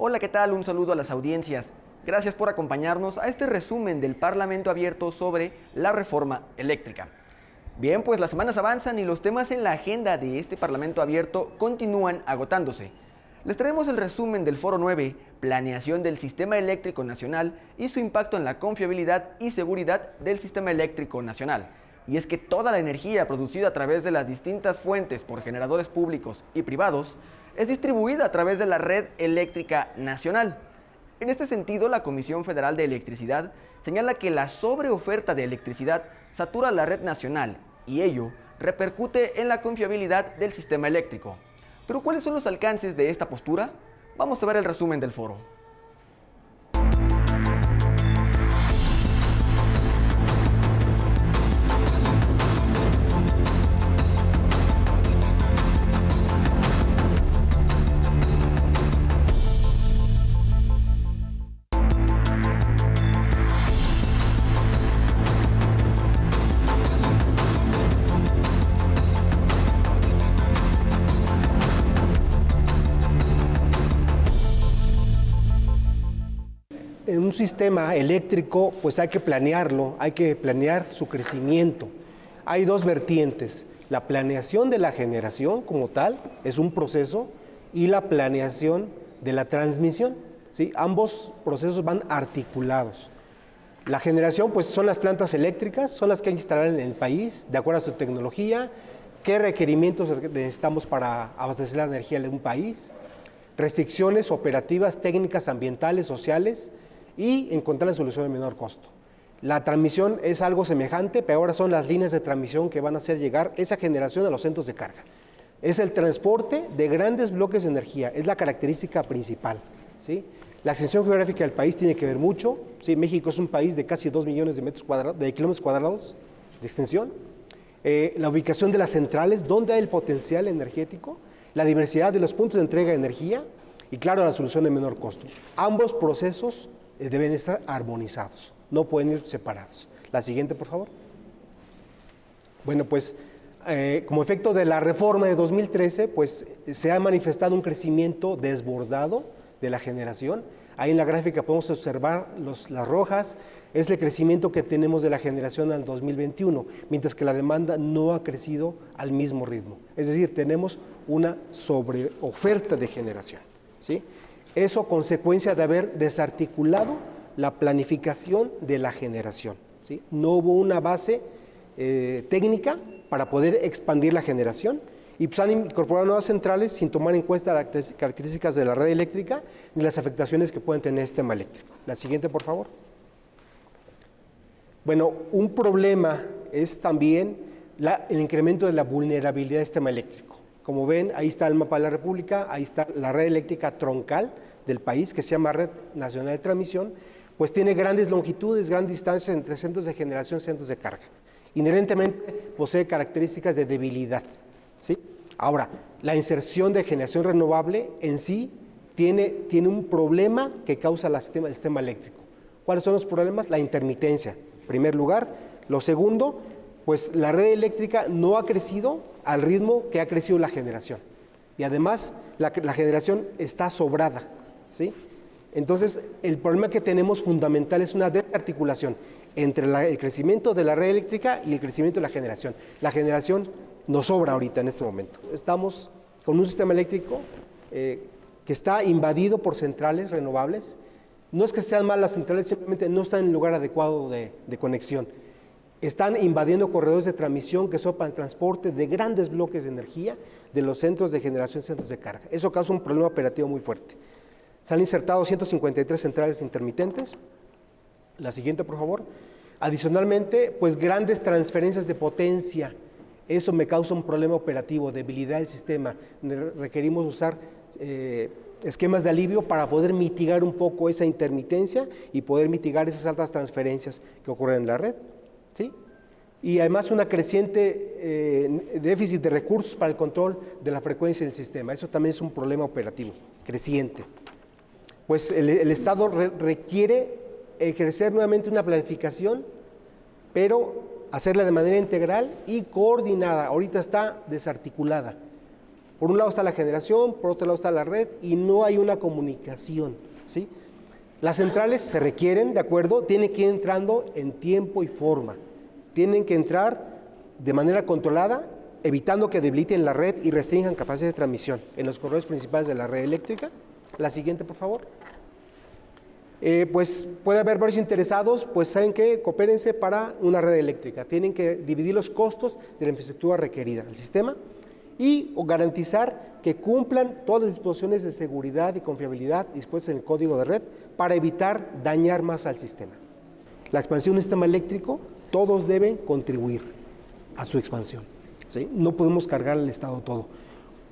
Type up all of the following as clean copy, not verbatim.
Hola, ¿qué tal? Un saludo a las audiencias. Gracias por acompañarnos a este resumen del Parlamento Abierto sobre la reforma eléctrica. Bien, pues las semanas avanzan y los temas en la agenda de este Parlamento Abierto continúan agotándose. Les traemos el resumen del Foro 9, Planeación del Sistema Eléctrico Nacional y su impacto en la confiabilidad y seguridad del Sistema Eléctrico Nacional. Y es que toda la energía producida a través de las distintas fuentes por generadores públicos y privados es distribuida a través de la Red Eléctrica Nacional. En este sentido, la Comisión Federal de Electricidad señala que la sobreoferta de electricidad satura la red nacional y ello repercute en la confiabilidad del sistema eléctrico. Pero ¿cuáles son los alcances de esta postura? Vamos a ver el resumen del foro. En un sistema eléctrico, pues hay que planearlo, hay que planear su crecimiento. Hay dos vertientes, la planeación de la generación como tal, es un proceso, y la planeación de la transmisión, ¿sí? Ambos procesos van articulados. La generación, pues son las plantas eléctricas, son las que hay que instalar en el país, de acuerdo a su tecnología, qué requerimientos necesitamos para abastecer la energía de un país, restricciones operativas, técnicas, ambientales, sociales, y encontrar la solución de menor costo. La transmisión es algo semejante, pero ahora son las líneas de transmisión que van a hacer llegar esa generación a los centros de carga. Es el transporte de grandes bloques de energía, es la característica principal, ¿sí? La extensión geográfica del país tiene que ver mucho, ¿sí? México es un país de casi 2 millones de kilómetros cuadrados de extensión. La ubicación de las centrales, dónde hay el potencial energético, la diversidad de los puntos de entrega de energía y, claro, la solución de menor costo. Ambos procesos deben estar armonizados, no pueden ir separados. La siguiente, por favor. Bueno, pues como efecto de la reforma de 2013, pues se ha manifestado un crecimiento desbordado de la generación. Ahí en la gráfica podemos observar las rojas, es el crecimiento que tenemos de la generación al 2021, mientras que la demanda no ha crecido al mismo ritmo. Es decir, tenemos una sobreoferta de generación, ¿sí? Eso consecuencia de haber desarticulado la planificación de la generación, ¿sí? No hubo una base técnica para poder expandir la generación y pues han incorporado nuevas centrales sin tomar en cuenta las características de la red eléctrica ni las afectaciones que pueden tener este sistema eléctrico. La siguiente, por favor. Bueno, un problema es también el incremento de la vulnerabilidad del sistema eléctrico. Como ven, ahí está el mapa de la República, ahí está la red eléctrica troncal del país, que se llama Red Nacional de Transmisión, pues tiene grandes longitudes, grandes distancias entre centros de generación y centros de carga. Inherentemente posee características de debilidad, ¿sí? Ahora, la inserción de generación renovable en sí tiene un problema que causa el sistema eléctrico. ¿Cuáles son los problemas? La intermitencia, en primer lugar. Lo segundo, pues la red eléctrica no ha crecido al ritmo que ha crecido la generación. Y además, la generación está sobrada, ¿sí? Entonces, el problema que tenemos fundamental es una desarticulación entre el crecimiento de la red eléctrica y el crecimiento de la generación. La generación nos sobra ahorita en este momento. Estamos con un sistema eléctrico que está invadido por centrales renovables. No es que sean malas las centrales, simplemente no están en el lugar adecuado de conexión. Están invadiendo corredores de transmisión que son para el transporte de grandes bloques de energía de los centros de generación y centros de carga. Eso causa un problema operativo muy fuerte. Se han insertado 153 centrales intermitentes. La siguiente, por favor. Adicionalmente, pues grandes transferencias de potencia. Eso me causa un problema operativo, debilidad del sistema. Requerimos usar esquemas de alivio para poder mitigar un poco esa intermitencia y poder mitigar esas altas transferencias que ocurren en la red, ¿sí? Y además una creciente déficit de recursos para el control de la frecuencia del sistema. Eso también es un problema operativo creciente. Pues el Estado requiere ejercer nuevamente una planificación, pero hacerla de manera integral y coordinada. Ahorita está desarticulada. Por un lado está la generación, por otro lado está la red y no hay una comunicación, ¿sí? Las centrales se requieren, ¿de acuerdo? Tienen que ir entrando en tiempo y forma. Tienen que entrar de manera controlada, evitando que debiliten la red y restrinjan capacidad de transmisión en los corredores principales de la red eléctrica. La siguiente, por favor. Pues puede haber varios interesados, pues saben que coopérense para una red eléctrica. Tienen que dividir los costos de la infraestructura requerida al sistema y garantizar que cumplan todas las disposiciones de seguridad y confiabilidad dispuestas en el código de red para evitar dañar más al sistema. La expansión de un sistema eléctrico, todos deben contribuir a su expansión, ¿sí? No podemos cargar al Estado todo.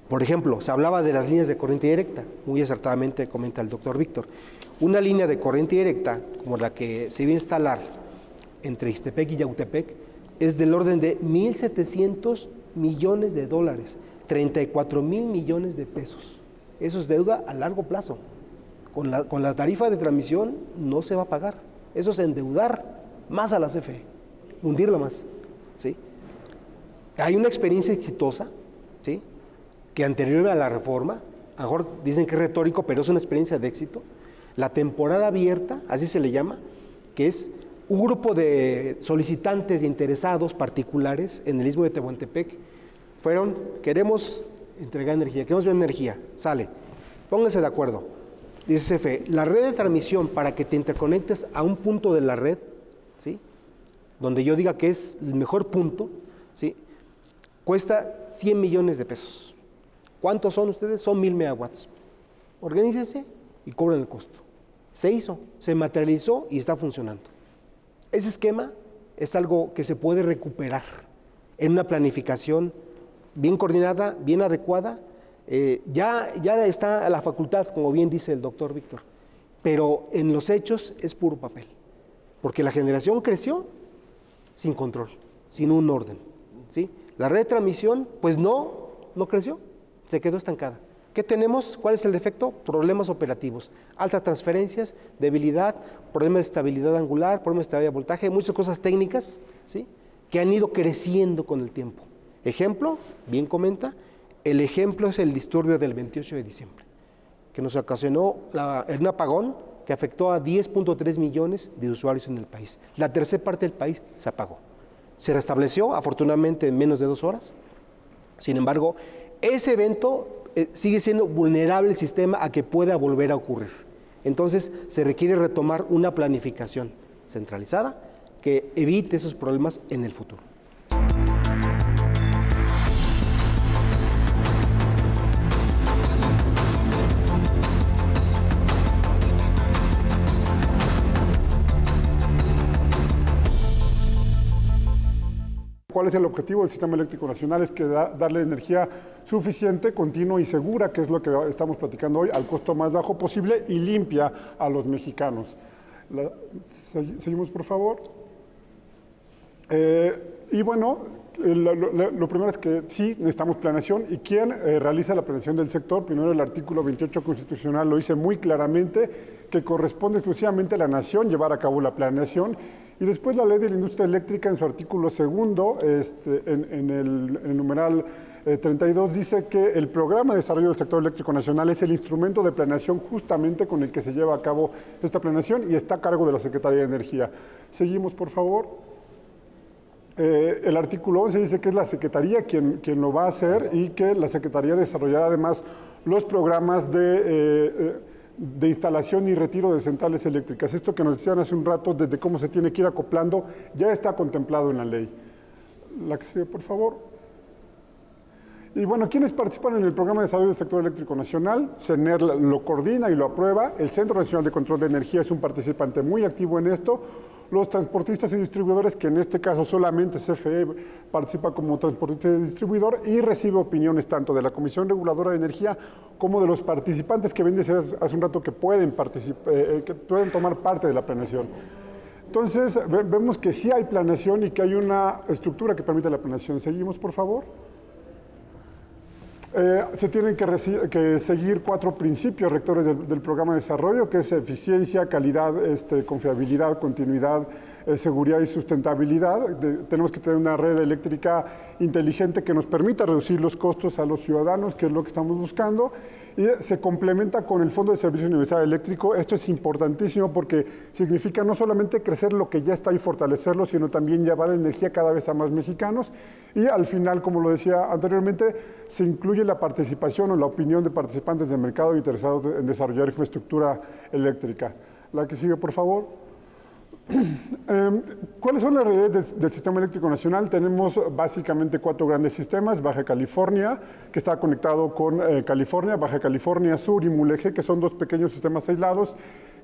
Por ejemplo, se hablaba de las líneas de corriente directa, muy acertadamente comenta el doctor Víctor. Una línea de corriente directa, como la que se iba a instalar entre Ixtepec y Yautepec, es del orden de 1,700 millones de dólares, 34,000 millones de pesos. Eso es deuda a largo plazo. Con la tarifa de transmisión no se va a pagar. Eso es endeudar más a la CFE, hundirla más, ¿sí? Hay una experiencia exitosa, ¿sí?, que anterior a la reforma, a lo mejor dicen que es retórico, pero es una experiencia de éxito. La temporada abierta, así se le llama, que es un grupo de solicitantes e interesados particulares en el istmo de Tehuantepec, fueron, queremos entregar energía, queremos ver energía, sale, pónganse de acuerdo. Dice CFE, la red de transmisión para que te interconectes a un punto de la red, ¿sí?, donde yo diga que es el mejor punto, ¿sí?, cuesta 100 millones de pesos. ¿Cuántos son ustedes? Son 1,000 megawatts. Organícense y cobran el costo. Se hizo, se materializó y está funcionando. Ese esquema es algo que se puede recuperar en una planificación bien coordinada, bien adecuada. Ya está a la facultad, como bien dice el doctor Víctor, pero en los hechos es puro papel, porque la generación creció sin control, sin un orden, ¿sí? La red de transmisión, pues no creció, se quedó estancada. ¿Qué tenemos? ¿Cuál es el defecto? Problemas operativos, altas transferencias, debilidad, problemas de estabilidad angular, problemas de estabilidad de voltaje, muchas cosas técnicas, ¿sí?, que han ido creciendo con el tiempo. Ejemplo, bien comenta, el ejemplo es el disturbio del 28 de diciembre, que nos ocasionó un apagón que afectó a 10.3 millones de usuarios en el país. La tercera parte del país se apagó. Se restableció, afortunadamente, en menos de 2 horas. Sin embargo, ese evento sigue siendo vulnerable el sistema a que pueda volver a ocurrir. Entonces, se requiere retomar una planificación centralizada que evite esos problemas en el futuro. ¿Cuál es el objetivo del Sistema Eléctrico Nacional? Es que darle energía suficiente, continua y segura, que es lo que estamos platicando hoy, al costo más bajo posible y limpia a los mexicanos. Seguimos, por favor. Y bueno, lo primero es que sí necesitamos planeación. ¿Y quién realiza la planeación del sector? Primero, el artículo 28 constitucional lo dice muy claramente, que corresponde exclusivamente a la nación llevar a cabo la planeación. Y después la Ley de la Industria Eléctrica, en su artículo segundo, en el numeral 32, dice que el Programa de Desarrollo del Sector Eléctrico Nacional es el instrumento de planeación justamente con el que se lleva a cabo esta planeación y está a cargo de la Secretaría de Energía. Seguimos, por favor. El artículo 11 dice que es la Secretaría quien lo va a hacer y que la Secretaría desarrollará además los programas de instalación y retiro de centrales eléctricas. Esto que nos decían hace un rato, desde cómo se tiene que ir acoplando, ya está contemplado en la ley. La que sigue, por favor. Y bueno, ¿quiénes participan en el Programa de Desarrollo del Sector Eléctrico Nacional? CENER lo coordina y lo aprueba. El Centro Nacional de Control de Energía es un participante muy activo en esto. Los transportistas y distribuidores, que en este caso solamente CFE participa como transportista y distribuidor y recibe opiniones tanto de la Comisión Reguladora de Energía como de los participantes que ven decir hace un rato que pueden tomar parte de la planeación. Entonces, vemos que sí hay planeación y que hay una estructura que permite la planeación. Seguimos, por favor. Se tienen que seguir 4 principios rectores del programa de desarrollo, que es eficiencia, calidad, confiabilidad, continuidad seguridad y sustentabilidad. Tenemos que tener una red eléctrica inteligente que nos permita reducir los costos a los ciudadanos, que es lo que estamos buscando, y se complementa con el Fondo de Servicio Universal Eléctrico. Esto es importantísimo porque significa no solamente crecer lo que ya está y fortalecerlo, sino también llevar energía cada vez a más mexicanos. Y al final, como lo decía anteriormente, se incluye la participación o la opinión de participantes del mercado interesados en desarrollar infraestructura eléctrica. La que sigue, por favor. ¿Cuáles son las realidades del Sistema Eléctrico Nacional? Tenemos básicamente 4 grandes sistemas: Baja California, que está conectado con California, Baja California Sur y Mulegé, que son 2 pequeños sistemas aislados,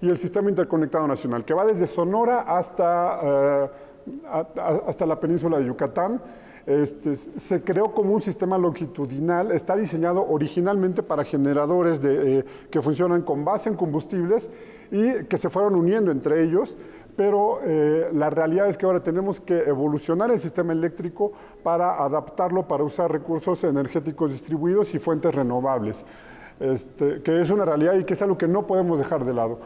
y el Sistema Interconectado Nacional, que va desde Sonora hasta la península de Yucatán. Se creó como un sistema longitudinal, está diseñado originalmente para generadores que funcionan con base en combustibles y que se fueron uniendo entre ellos, pero la realidad es que ahora tenemos que evolucionar el sistema eléctrico para adaptarlo para usar recursos energéticos distribuidos y fuentes renovables, que es una realidad y que es algo que no podemos dejar de lado.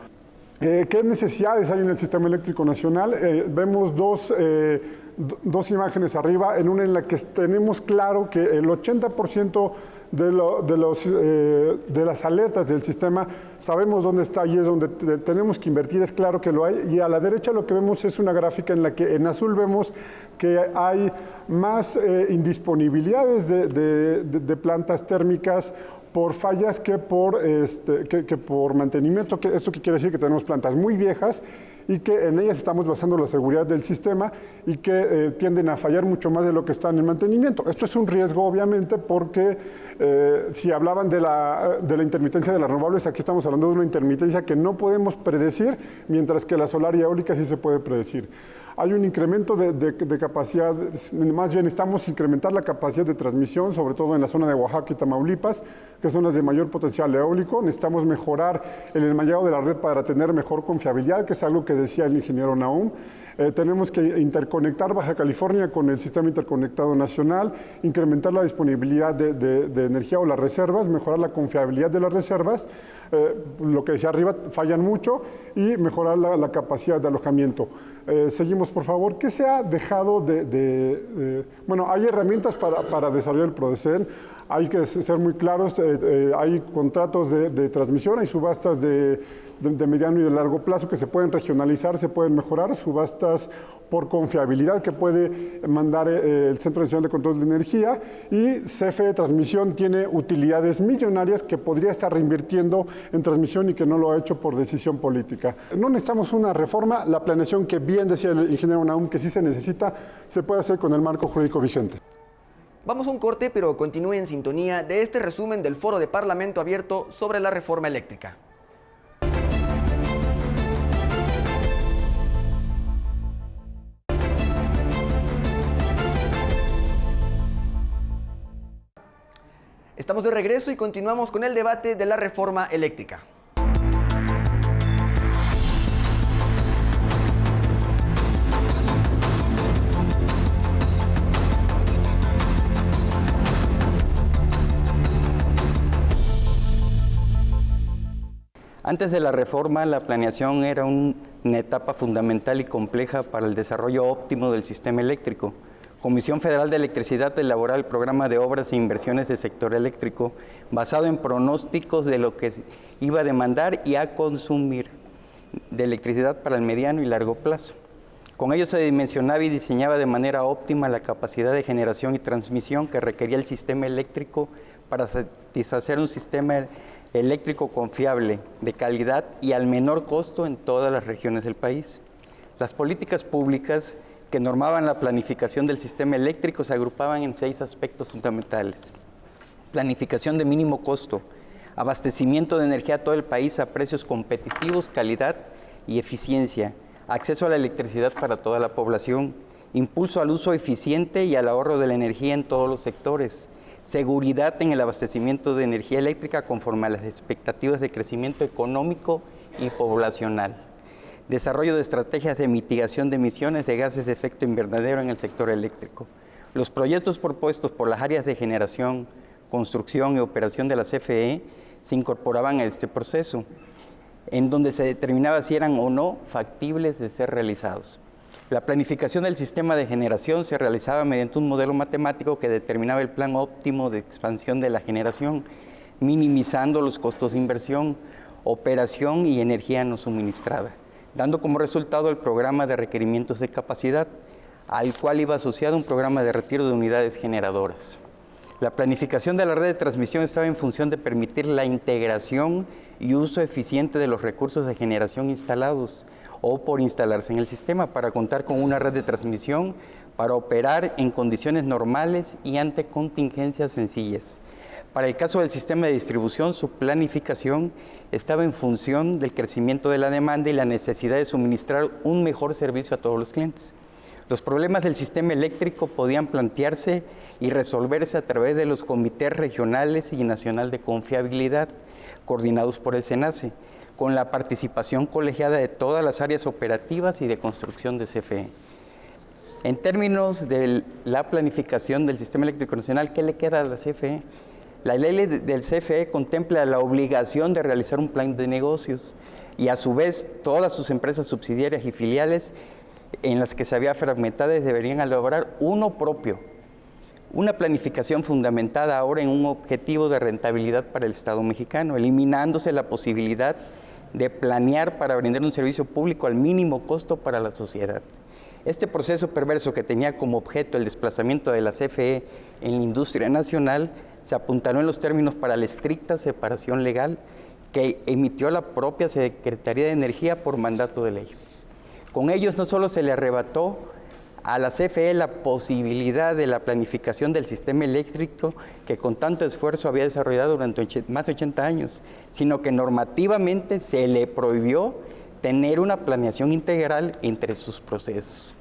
¿Qué necesidades hay en el Sistema Eléctrico Nacional? Vemos dos imágenes arriba, en una en la que tenemos claro que el 80% de las alertas del sistema sabemos dónde está y es donde tenemos que invertir, es claro que lo hay. Y a la derecha lo que vemos es una gráfica en la que en azul vemos que hay más indisponibilidades de plantas térmicas por fallas que por mantenimiento. ¿Esto qué quiere decir? Que tenemos plantas muy viejas y que en ellas estamos basando la seguridad del sistema y que tienden a fallar mucho más de lo que está en el mantenimiento. Esto es un riesgo, obviamente, porque si hablaban de la intermitencia de las renovables, aquí estamos hablando de una intermitencia que no podemos predecir, mientras que la solar y eólica sí se puede predecir. Hay un incremento de capacidad, más bien necesitamos incrementar la capacidad de transmisión, sobre todo en la zona de Oaxaca y Tamaulipas, que son las de mayor potencial eólico. Necesitamos mejorar el enmallado de la red para tener mejor confiabilidad, que es algo que decía el ingeniero Nahum. Tenemos que interconectar Baja California con el Sistema Interconectado Nacional, incrementar la disponibilidad de energía o las reservas, mejorar la confiabilidad de las reservas, lo que decía arriba, fallan mucho, y mejorar la capacidad de alojamiento. Seguimos, por favor. ¿Qué se ha dejado bueno, hay herramientas para desarrollar el PRODECEN. Hay que ser muy claros, hay contratos de transmisión, hay subastas de mediano y de largo plazo que se pueden regionalizar, se pueden mejorar, subastas por confiabilidad que puede mandar el Centro Nacional de Control de Energía, y CFE Transmisión tiene utilidades millonarias que podría estar reinvirtiendo en transmisión y que no lo ha hecho por decisión política. No necesitamos una reforma, la planeación que bien decía el ingeniero Nahum que sí se necesita, se puede hacer con el marco jurídico vigente. Vamos a un corte, pero continúe en sintonía de este resumen del Foro de Parlamento Abierto sobre la reforma eléctrica. Estamos de regreso y continuamos con el debate de la reforma eléctrica. Antes de la reforma, la planeación era una etapa fundamental y compleja para el desarrollo óptimo del sistema eléctrico. Comisión Federal de Electricidad elaboraba el programa de obras e inversiones del sector eléctrico basado en pronósticos de lo que iba a demandar y a consumir de electricidad para el mediano y largo plazo. Con ello se dimensionaba y diseñaba de manera óptima la capacidad de generación y transmisión que requería el sistema eléctrico para satisfacer un sistema eléctrico confiable, de calidad y al menor costo en todas las regiones del país. Las políticas públicas que normaban la planificación del sistema eléctrico se agrupaban en 6 aspectos fundamentales. Planificación de mínimo costo, abastecimiento de energía a todo el país a precios competitivos, calidad y eficiencia, acceso a la electricidad para toda la población, impulso al uso eficiente y al ahorro de la energía en todos los sectores, seguridad en el abastecimiento de energía eléctrica conforme a las expectativas de crecimiento económico y poblacional, desarrollo de estrategias de mitigación de emisiones de gases de efecto invernadero en el sector eléctrico. Los proyectos propuestos por las áreas de generación, construcción y operación de la CFE se incorporaban a este proceso, en donde se determinaba si eran o no factibles de ser realizados. La planificación del sistema de generación se realizaba mediante un modelo matemático que determinaba el plan óptimo de expansión de la generación, minimizando los costos de inversión, operación y energía no suministrada, dando como resultado el programa de requerimientos de capacidad, al cual iba asociado un programa de retiro de unidades generadoras. La planificación de la red de transmisión estaba en función de permitir la integración y uso eficiente de los recursos de generación instalados o por instalarse en el sistema para contar con una red de transmisión para operar en condiciones normales y ante contingencias sencillas. Para el caso del sistema de distribución, su planificación estaba en función del crecimiento de la demanda y la necesidad de suministrar un mejor servicio a todos los clientes. Los problemas del sistema eléctrico podían plantearse y resolverse a través de los comités regionales y nacional de confiabilidad, coordinados por el SENACE, con la participación colegiada de todas las áreas operativas y de construcción de CFE. En términos de la planificación del Sistema Eléctrico Nacional, ¿qué le queda a la CFE? La ley del CFE contempla la obligación de realizar un plan de negocios y a su vez todas sus empresas subsidiarias y filiales en las que se había fragmentado deberían elaborar uno propio. Una planificación fundamentada ahora en un objetivo de rentabilidad para el Estado mexicano, eliminándose la posibilidad de planear para brindar un servicio público al mínimo costo para la sociedad. Este proceso perverso que tenía como objeto el desplazamiento de la CFE en la industria nacional se apuntaló en los términos para la estricta separación legal que emitió la propia Secretaría de Energía por mandato de ley. Con ellos no solo se le arrebató a la CFE la posibilidad de la planificación del sistema eléctrico que con tanto esfuerzo había desarrollado durante más de 80 años, sino que normativamente se le prohibió tener una planeación integral entre sus procesos,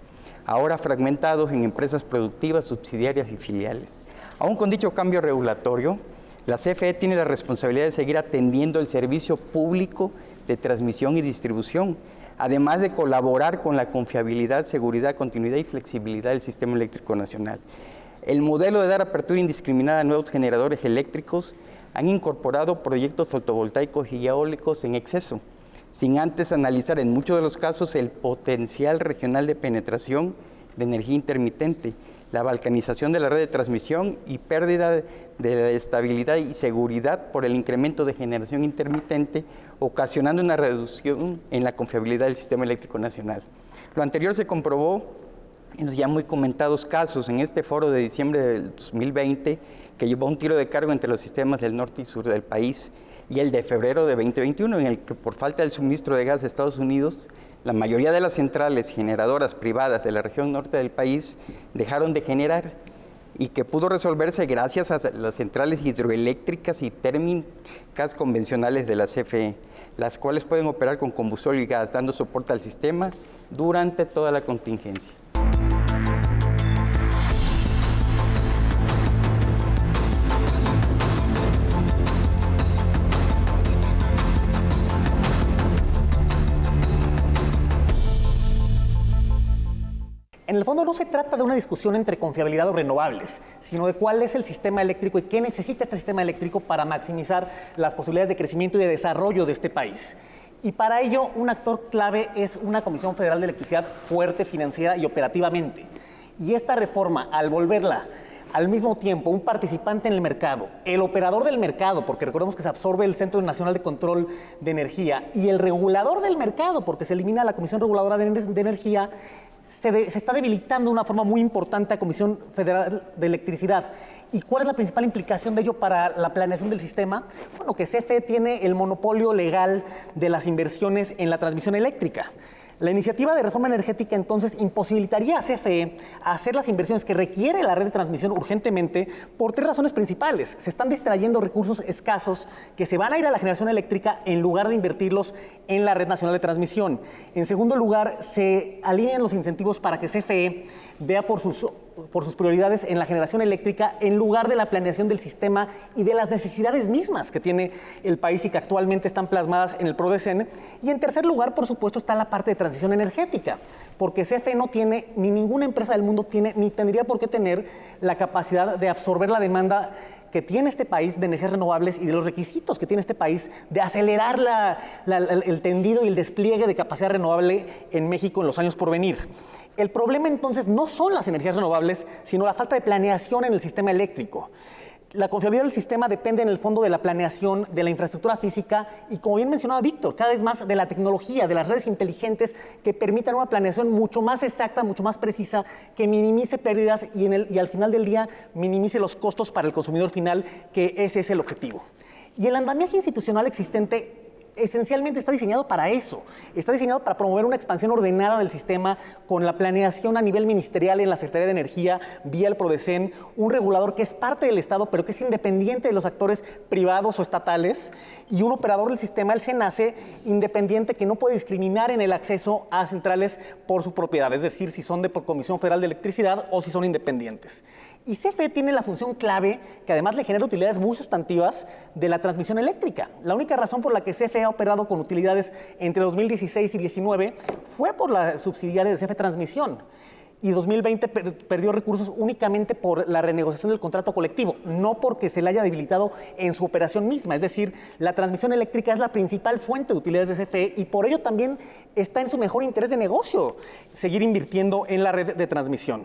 ahora fragmentados en empresas productivas, subsidiarias y filiales. Aún con dicho cambio regulatorio, la CFE tiene la responsabilidad de seguir atendiendo el servicio público de transmisión y distribución, además de colaborar con la confiabilidad, seguridad, continuidad y flexibilidad del sistema eléctrico nacional. El modelo de dar apertura indiscriminada a nuevos generadores eléctricos han incorporado proyectos fotovoltaicos y eólicos en exceso, sin antes analizar en muchos de los casos el potencial regional de penetración de energía intermitente, la balcanización de la red de transmisión y pérdida de la estabilidad y seguridad por el incremento de generación intermitente, ocasionando una reducción en la confiabilidad del sistema eléctrico nacional. Lo anterior se comprobó en los ya muy comentados casos en este foro de diciembre del 2020, que llevó un tiro de cargo entre los sistemas del norte y sur del país, y el de febrero de 2021, en el que por falta del suministro de gas de Estados Unidos, la mayoría de las centrales generadoras privadas de la región norte del país dejaron de generar y que pudo resolverse gracias a las centrales hidroeléctricas y térmicas convencionales de la CFE, las cuales pueden operar con combustible y gas, dando soporte al sistema durante toda la contingencia. En el fondo no se trata de una discusión entre confiabilidad o renovables, sino de cuál es el sistema eléctrico y qué necesita este sistema eléctrico para maximizar las posibilidades de crecimiento y de desarrollo de este país. Y para ello, un actor clave es una Comisión Federal de Electricidad fuerte financiera y operativamente. Y esta reforma, al volverla al mismo tiempo un participante en el mercado, el operador del mercado, porque recordemos que se absorbe el Centro Nacional de Control de Energía, y el regulador del mercado, porque se elimina la Comisión Reguladora de Energía, se está debilitando de una forma muy importante a Comisión Federal de Electricidad. ¿Y cuál es la principal implicación de ello para la planeación del sistema? Bueno, que CFE tiene el monopolio legal de las inversiones en la transmisión eléctrica. La iniciativa de reforma energética entonces imposibilitaría a CFE hacer las inversiones que requiere la red de transmisión urgentemente por tres razones principales. Se están distrayendo recursos escasos que se van a ir a la generación eléctrica en lugar de invertirlos en la red nacional de transmisión. En segundo lugar, se alinean los incentivos para que CFE vea por sus prioridades en la generación eléctrica en lugar de la planeación del sistema y de las necesidades mismas que tiene el país y que actualmente están plasmadas en el PRODECEN. Y en tercer lugar, por supuesto, está la parte de transición energética, porque CFE no tiene, ni ninguna empresa del mundo tiene, ni tendría por qué tener la capacidad de absorber la demanda que tiene este país de energías renovables y de los requisitos que tiene este país de acelerar el tendido y el despliegue de capacidad renovable en México en los años por venir. El problema entonces no son las energías renovables, sino la falta de planeación en el sistema eléctrico. La confiabilidad del sistema depende en el fondo de la planeación, de la infraestructura física y, como bien mencionaba Víctor, cada vez más de la tecnología, de las redes inteligentes que permitan una planeación mucho más exacta, mucho más precisa, que minimice pérdidas y al final del día minimice los costos para el consumidor final, que ese es el objetivo. Y el andamiaje institucional existente esencialmente está diseñado para eso. Está diseñado para promover una expansión ordenada del sistema con la planeación a nivel ministerial en la Secretaría de Energía, vía el PRODECEN, un regulador que es parte del Estado, pero que es independiente de los actores privados o estatales, y un operador del sistema, el SENACE, independiente, que no puede discriminar en el acceso a centrales por su propiedad, es decir, si son de por Comisión Federal de Electricidad o si son independientes. Y CFE tiene la función clave, que además le genera utilidades muy sustantivas, de la transmisión eléctrica. La única razón por la que CFE ha operado con utilidades entre 2016 y 2019 fue por la subsidiaria de CFE Transmisión. Y 2020 perdió recursos únicamente por la renegociación del contrato colectivo, no porque se le haya debilitado en su operación misma. Es decir, la transmisión eléctrica es la principal fuente de utilidades de CFE y por ello también está en su mejor interés de negocio seguir invirtiendo en la red de transmisión.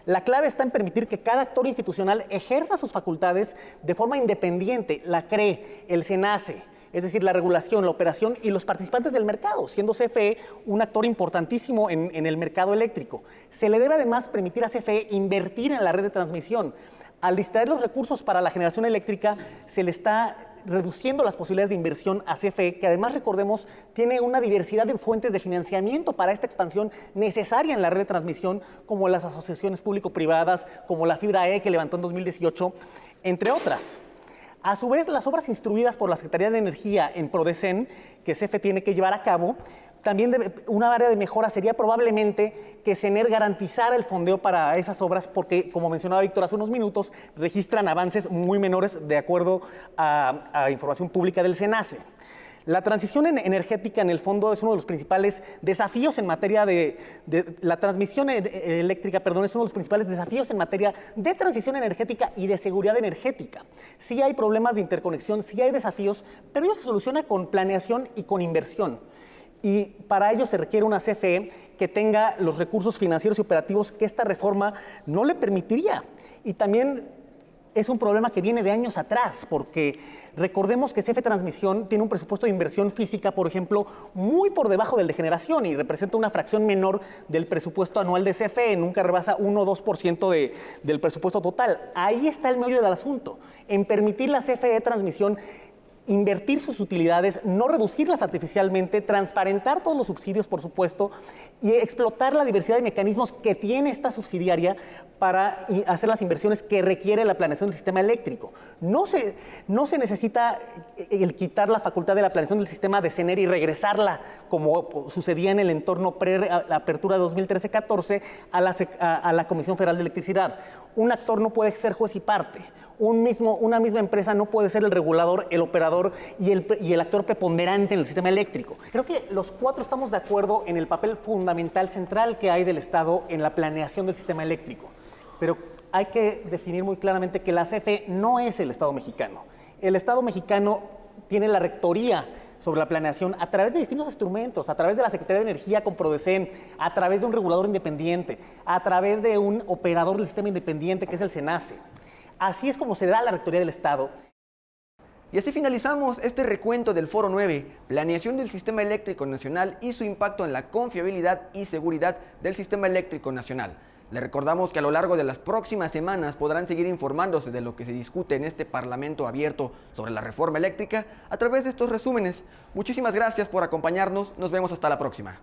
La clave está en permitir que cada actor institucional ejerza sus facultades de forma independiente, la CRE, el SENACE, es decir, la regulación, la operación y los participantes del mercado, siendo CFE un actor importantísimo en el mercado eléctrico. Se le debe además permitir a CFE invertir en la red de transmisión. Al distraer los recursos para la generación eléctrica, se le está reduciendo las posibilidades de inversión a CFE, que además, recordemos, tiene una diversidad de fuentes de financiamiento para esta expansión necesaria en la red de transmisión, como las asociaciones público-privadas, como la Fibra E, que levantó en 2018, entre otras. A su vez, las obras instruidas por la Secretaría de Energía en PRODECEN, que CFE tiene que llevar a cabo, también una área de mejora sería probablemente que CENER garantizara el fondeo para esas obras porque, como mencionaba Víctor hace unos minutos, registran avances muy menores de acuerdo a información pública del SENACE. La transición energética, en el fondo, es uno de los principales desafíos en materia la transmisión eléctrica, perdón, es uno de los principales desafíos en materia de transición energética y de seguridad energética. Sí hay problemas de interconexión, sí hay desafíos, pero ello se soluciona con planeación y con inversión. Y para ello se requiere una CFE que tenga los recursos financieros y operativos que esta reforma no le permitiría. Y también es un problema que viene de años atrás, porque recordemos que CFE Transmisión tiene un presupuesto de inversión física, por ejemplo, muy por debajo del de generación y representa una fracción menor del presupuesto anual de CFE, nunca rebasa 1 o 2% del presupuesto total. Ahí está el meollo del asunto, en permitir la CFE Transmisión invertir sus utilidades, no reducirlas artificialmente, transparentar todos los subsidios, por supuesto, y explotar la diversidad de mecanismos que tiene esta subsidiaria para hacer las inversiones que requiere la planeación del sistema eléctrico. No se necesita el quitar la facultad de la planeación del sistema de CENER y regresarla, como sucedía en el entorno la apertura de 2013-14, a la Comisión Federal de Electricidad. Un actor no puede ser juez y parte. Una misma empresa no puede ser el regulador, el operador y el actor preponderante en el sistema eléctrico. Creo que los cuatro estamos de acuerdo en el papel fundamental central que hay del Estado en la planeación del sistema eléctrico. Pero hay que definir muy claramente que la CFE no es el Estado mexicano. El Estado mexicano tiene la rectoría sobre la planeación a través de distintos instrumentos, a través de la Secretaría de Energía con PRODECEN, a través de un regulador independiente, a través de un operador del sistema independiente que es el SENACE. Así es como se da la rectoría del Estado. Y así finalizamos este recuento del Foro 9, Planeación del Sistema Eléctrico Nacional y su impacto en la confiabilidad y seguridad del Sistema Eléctrico Nacional. Les recordamos que a lo largo de las próximas semanas podrán seguir informándose de lo que se discute en este Parlamento abierto sobre la reforma eléctrica a través de estos resúmenes. Muchísimas gracias por acompañarnos, nos vemos hasta la próxima.